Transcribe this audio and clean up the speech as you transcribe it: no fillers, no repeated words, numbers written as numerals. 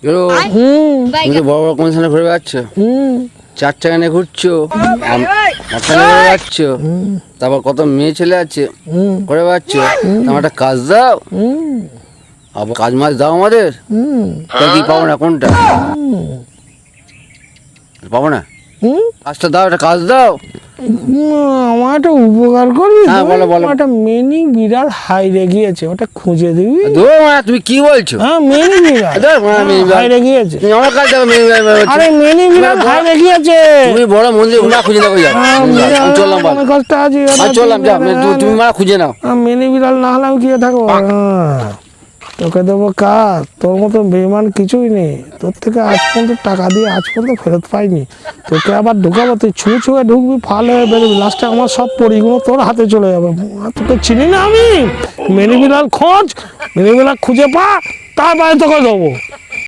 তুমি বড় বড় কমিশনে ঘুরে বেড়াচ্ছ, 4 চাকা নিয়ে ঘুরছো, বেড়াচ্ছ, তারপর কত মেয়ে ছেলে আছে ঘুরে বেড়াচ্ছ। তোমার একটা কাজ দাও, আবার কাজ মাছ দাও আমাদের। কি পাবো না? কোনটা পাবো না? কাজটা দাও, একটা কাজ দাও। আমার একটা উপকার করবি? হ্যাঁ বলো বলো। একটা মিনি বিড়াল হাইরে গিয়েছে, ওটা খুঁজে দিবি? তুমি কি বলছো? হ্যাঁ মিনি বিড়াল হাইরে গিয়েছে। আমার কাজ দেখো, আরে মিনি বিড়াল হাইরে গিয়েছে। তুমি বড় মন্দির ঘুমা খুঁজে দেখো। চললাম, চললাম, যা তুমি মা খুঁজে নাও। মিনি বিড়াল না হলে আমি কি থাকবো? তোকে দেবো কাজ, তোর মতো বেমান কিছুই নেই। তোর থেকে আজ পর্যন্ত টাকা দিয়ে আজ পর্যন্ত ফেরত পাইনি। তোকে আবার ঢুকাবো, তুই ছুঁয়ে ঢুকবি, ফাল হয়ে বেরোবি, লাস্টে আমার সব পরিগুলো তোর হাতে চলে যাবে। তোকে চিনি না আমি। মিনি বিড়াল খোঁজ, মিনি বিড়াল খুঁজে পা, তারপরে তোকে দেবো।